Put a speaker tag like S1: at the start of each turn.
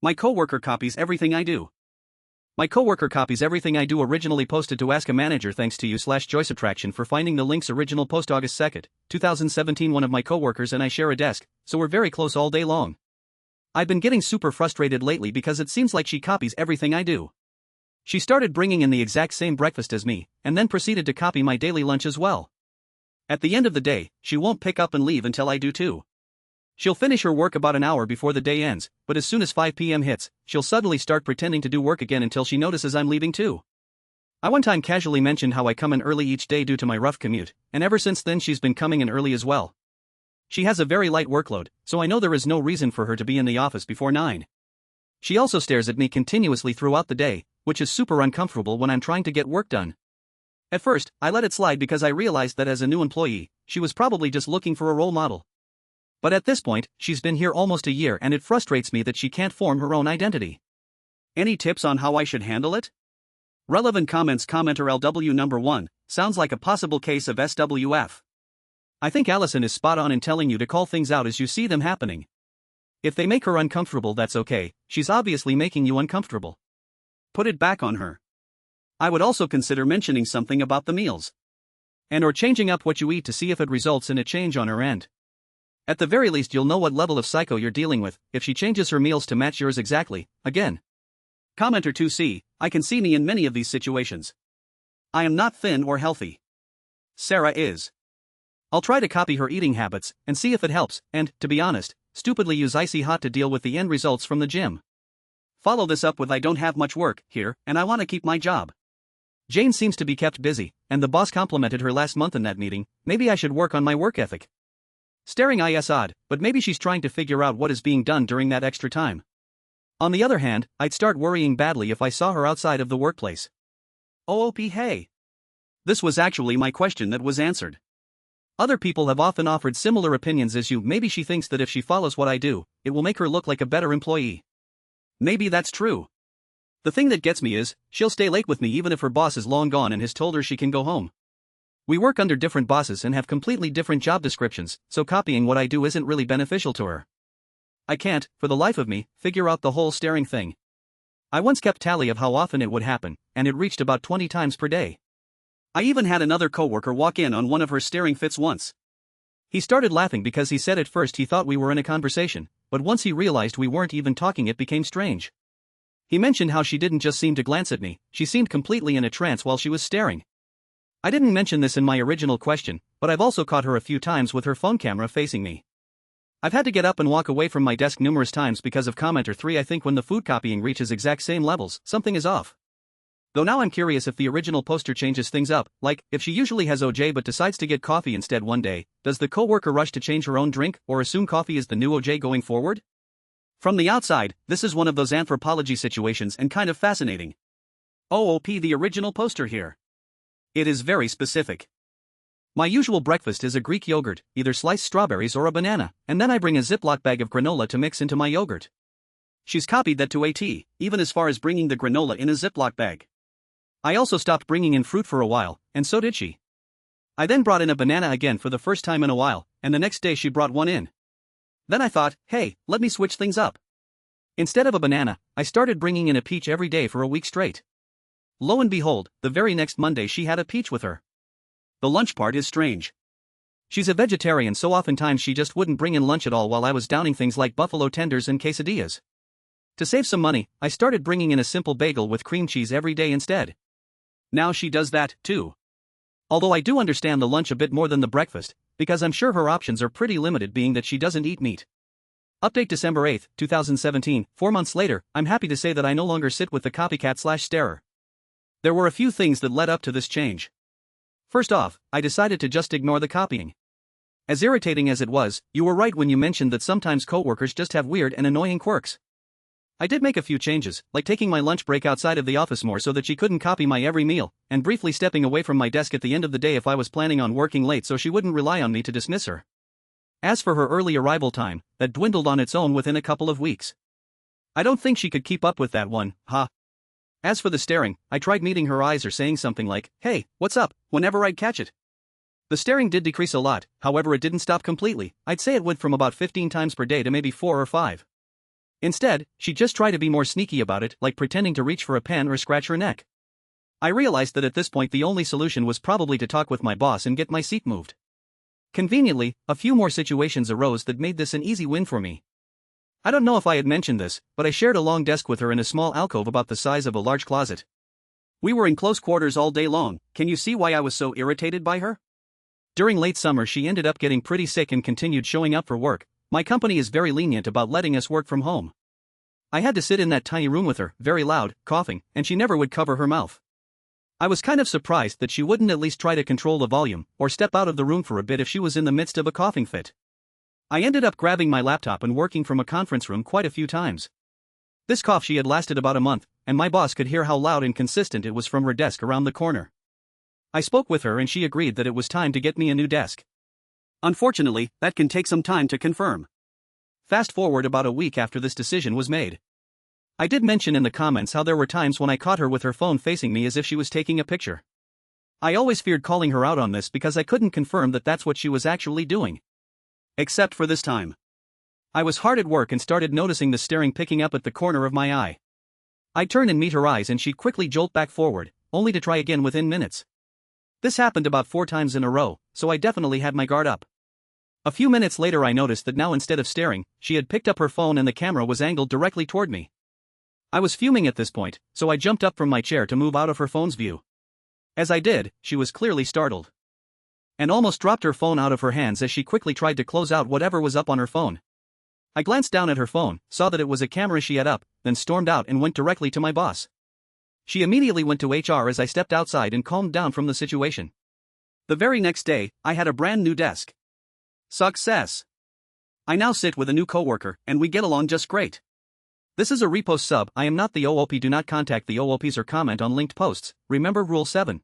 S1: My coworker copies everything I do. My coworker copies everything I do. Originally posted to Ask a Manager. Thanks to you /Joy Subtraction for finding the links. Original post August 2nd, 2017. One of my coworkers and I share a desk, so we're very close all day long. I've been getting super frustrated lately because it seems like she copies everything I do. She started bringing in the exact same breakfast as me, and then proceeded to copy my daily lunch as well. At the end of the day, she won't pick up and leave until I do too. She'll finish her work about an hour before the day ends, but as soon as 5 p.m. hits, she'll suddenly start pretending to do work again until she notices I'm leaving too. I one time casually mentioned how I come in early each day due to my rough commute, and ever since then she's been coming in early as well. She has a very light workload, so I know there is no reason for her to be in the office before 9. She also stares at me continuously throughout the day, which is super uncomfortable when I'm trying to get work done. At first, I let it slide because I realized that as a new employee, she was probably just looking for a role model. But at this point, she's been here almost a year and it frustrates me that she can't form her own identity. Any tips on how I should handle it? Relevant comments. Commenter LW number 1, sounds like a possible case of SWF. I think Allison is spot on in telling you to call things out as you see them happening. If they make her uncomfortable, that's okay, she's obviously making you uncomfortable. Put it back on her. I would also consider mentioning something about the meals. And/or changing up what you eat to see if it results in a change on her end. At the very least, you'll know what level of psycho you're dealing with if she changes her meals to match yours exactly, again. Commenter 2C, I can see me in many of these situations. I am not thin or healthy. Sarah is. I'll try to copy her eating habits and see if it helps, and, to be honest, stupidly use icy hot to deal with the end results from the gym. Follow this up with I don't have much work here, and I want to keep my job. Jane seems to be kept busy, and the boss complimented her last month in that meeting. Maybe I should work on my work ethic. Staring is odd, but maybe she's trying to figure out what is being done during that extra time. On the other hand, I'd start worrying badly if I saw her outside of the workplace. OOP. Hey. This was actually my question that was answered. Other people have often offered similar opinions as you. Maybe she thinks that if she follows what I do, it will make her look like a better employee. Maybe that's true. The thing that gets me is, she'll stay late with me even if her boss is long gone and has told her she can go home. We work under different bosses and have completely different job descriptions, so copying what I do isn't really beneficial to her. I can't, for the life of me, figure out the whole staring thing. I once kept tally of how often it would happen, and it reached about 20 times per day. I even had another coworker walk in on one of her staring fits once. He started laughing because he said at first he thought we were in a conversation, but once he realized we weren't even talking it became strange. He mentioned how she didn't just seem to glance at me, she seemed completely in a trance while she was staring. I didn't mention this in my original question, but I've also caught her a few times with her phone camera facing me. I've had to get up and walk away from my desk numerous times because of commenter 3. I think when the food copying reaches exact same levels, something is off. Though now I'm curious if the original poster changes things up, like, if she usually has OJ but decides to get coffee instead one day, does the coworker rush to change her own drink or assume coffee is the new OJ going forward? From the outside, this is one of those anthropology situations and kind of fascinating. OOP. The original poster here. It is very specific. My usual breakfast is a Greek yogurt, either sliced strawberries or a banana, and then I bring a Ziploc bag of granola to mix into my yogurt. She's copied that to a T, even as far as bringing the granola in a Ziploc bag. I also stopped bringing in fruit for a while, and so did she. I then brought in a banana again for the first time in a while, and the next day she brought one in. Then I thought, hey, let me switch things up. Instead of a banana, I started bringing in a peach every day for a week straight. Lo and behold, the very next Monday she had a peach with her. The lunch part is strange. She's a vegetarian, so oftentimes she just wouldn't bring in lunch at all while I was downing things like buffalo tenders and quesadillas. To save some money, I started bringing in a simple bagel with cream cheese every day instead. Now she does that, too. Although I do understand the lunch a bit more than the breakfast, because I'm sure her options are pretty limited being that she doesn't eat meat. Update December 8, 2017, 4 months later, I'm happy to say that I no longer sit with the copycat/starer. There were a few things that led up to this change. First off, I decided to just ignore the copying. As irritating as it was, you were right when you mentioned that sometimes coworkers just have weird and annoying quirks. I did make a few changes, like taking my lunch break outside of the office more so that she couldn't copy my every meal, and briefly stepping away from my desk at the end of the day if I was planning on working late so she wouldn't rely on me to dismiss her. As for her early arrival time, that dwindled on its own within a couple of weeks. I don't think she could keep up with that one, huh? As for the staring, I tried meeting her eyes or saying something like, hey, what's up, whenever I'd catch it. The staring did decrease a lot, however it didn't stop completely. I'd say it went from about 15 times per day to maybe 4 or 5. Instead, she just tried to be more sneaky about it, like pretending to reach for a pen or scratch her neck. I realized that at this point the only solution was probably to talk with my boss and get my seat moved. Conveniently, a few more situations arose that made this an easy win for me. I don't know if I had mentioned this, but I shared a long desk with her in a small alcove about the size of a large closet. We were in close quarters all day long. Can you see why I was so irritated by her? During late summer she ended up getting pretty sick and continued showing up for work. My company is very lenient about letting us work from home. I had to sit in that tiny room with her, very loud, coughing, and she never would cover her mouth. I was kind of surprised that she wouldn't at least try to control the volume, or step out of the room for a bit if she was in the midst of a coughing fit. I ended up grabbing my laptop and working from a conference room quite a few times. This cough she had lasted about a month, and my boss could hear how loud and consistent it was from her desk around the corner. I spoke with her and she agreed that it was time to get me a new desk. Unfortunately, that can take some time to confirm. Fast forward about a week after this decision was made. I did mention in the comments how there were times when I caught her with her phone facing me as if she was taking a picture. I always feared calling her out on this because I couldn't confirm that that's what she was actually doing. Except for this time. I was hard at work and started noticing the staring picking up at the corner of my eye. I'd turn and meet her eyes and she'd quickly jolt back forward, only to try again within minutes. This happened about 4 times in a row, so I definitely had my guard up. A few minutes later I noticed that now instead of staring, she had picked up her phone and the camera was angled directly toward me. I was fuming at this point, so I jumped up from my chair to move out of her phone's view. As I did, she was clearly startled. And almost dropped her phone out of her hands as she quickly tried to close out whatever was up on her phone. I glanced down at her phone, saw that it was a camera she had up, then stormed out and went directly to my boss. She immediately went to HR as I stepped outside and calmed down from the situation. The very next day, I had a brand new desk. Success! I now sit with a new coworker, and we get along just great. This is a repost sub. I am not the OOP. Do not contact the OOPs or comment on linked posts. Remember Rule 7.